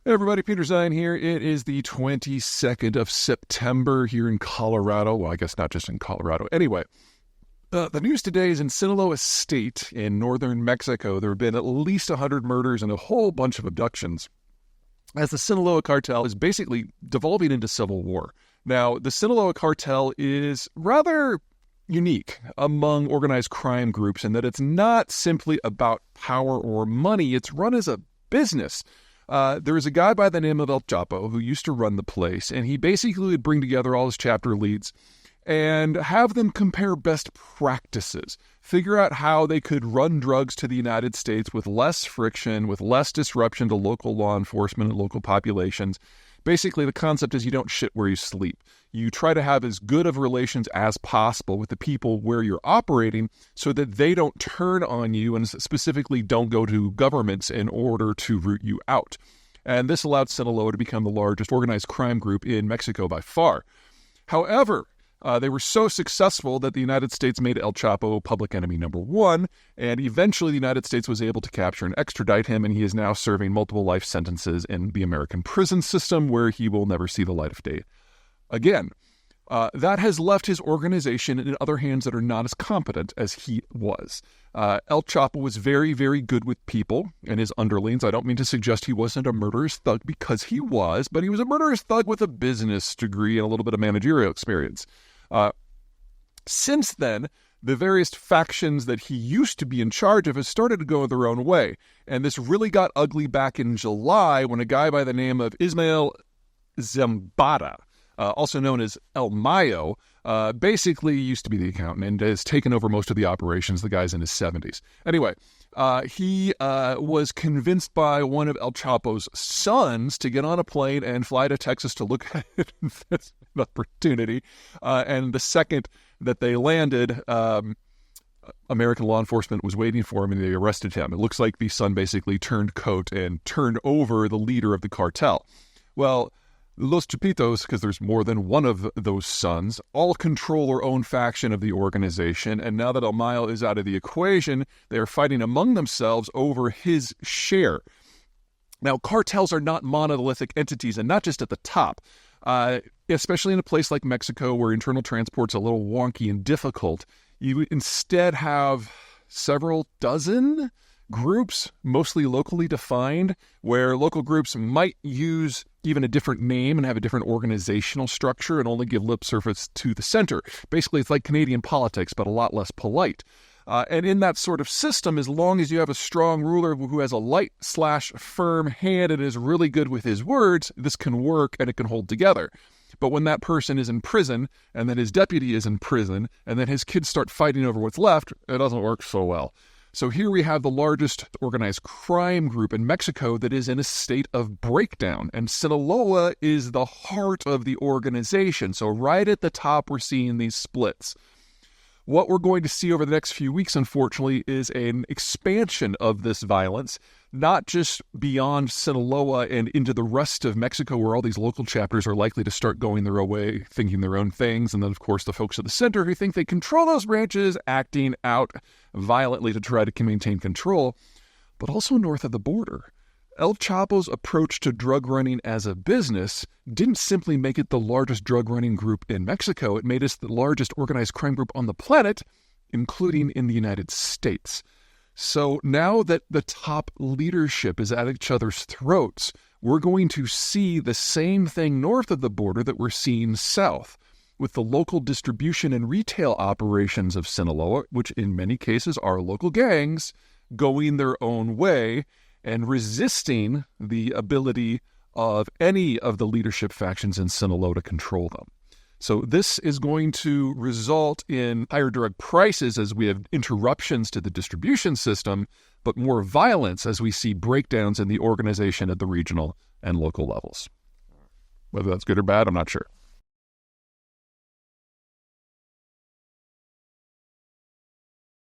Hey everybody, Peter Zeihan here. It is the 22nd of September here in Colorado. Well, I guess not just in Colorado. Anyway, the news today is in Sinaloa State in northern Mexico. There have been at least 100 murders and a whole bunch of abductions, as the Sinaloa Cartel is basically devolving into civil war. Now, the Sinaloa Cartel is rather unique among organized crime groups in that it's not simply about power or money. It's run as a business. There is a guy by the name of El Chapo who used to run the place, and he basically would bring together all his chapter leads and have them compare best practices, figure out how they could run drugs to the United States with less friction, with less disruption to local law enforcement and local populations. Basically, the concept is you don't shit where you sleep. You try to have as good of relations as possible with the people where you're operating so that they don't turn on you and specifically don't go to governments in order to root you out. And this allowed Sinaloa to become the largest organized crime group in Mexico by far. However, they were so successful that the United States made El Chapo public enemy number one, and eventually the United States was able to capture and extradite him, and he is now serving multiple life sentences in the American prison system where he will never see the light of day again. That has left his organization in other hands that are not as competent as he was. El Chapo was very, very good with people and his underlings. I don't mean to suggest he wasn't a murderous thug, because he was, but he was a murderous thug with a business degree and a little bit of managerial experience. Since then, the various factions that he used to be in charge of have started to go their own way. And this really got ugly back in July when a guy by the name of Ismael Zambada, also known as El Mayo, basically used to be the accountant and has taken over most of the operations. The guy's in his 70s. Anyway, he was convinced by one of El Chapo's sons to get on a plane and fly to Texas to look at it. That's an opportunity. And the second that they landed, American law enforcement was waiting for him and they arrested him. It looks like the son basically turned coat and turned over the leader of the cartel. Well, Los Chapitos, because there's more than one of those sons, all control their own faction of the organization, and now that El Mayo is out of the equation, they are fighting among themselves over his share. Now, cartels are not monolithic entities, and not just at the top. Especially in a place like Mexico where internal transport's a little wonky and difficult, you instead have several dozen groups, mostly locally defined, where local groups might use even a different name and have a different organizational structure and only give lip service to the center. Basically, it's like Canadian politics, but a lot less polite. And in that sort of system, as long as you have a strong ruler who has a light/firm hand and is really good with his words, this can work and it can hold together. But when that person is in prison, and then his deputy is in prison, and then his kids start fighting over what's left, it doesn't work so well. So here we have the largest organized crime group in Mexico that is in a state of breakdown, and Sinaloa is the heart of the organization. So right at the top, we're seeing these splits. What we're going to see over the next few weeks, unfortunately, is an expansion of this violence, not just beyond Sinaloa and into the rest of Mexico, where all these local chapters are likely to start going their own way, thinking their own things, and then, of course, the folks at the center who think they control those branches, acting out violently to try to maintain control, but also north of the border. El Chapo's approach to drug running as a business didn't simply make it the largest drug running group in Mexico. It made us the largest organized crime group on the planet, including in the United States. So now that the top leadership is at each other's throats, we're going to see the same thing north of the border that we're seeing south, with the local distribution and retail operations of Sinaloa, which in many cases are local gangs, going their own way and resisting the ability of any of the leadership factions in Sinaloa to control them. So this is going to result in higher drug prices as we have interruptions to the distribution system, but more violence as we see breakdowns in the organization at the regional and local levels. Whether that's good or bad, I'm not sure.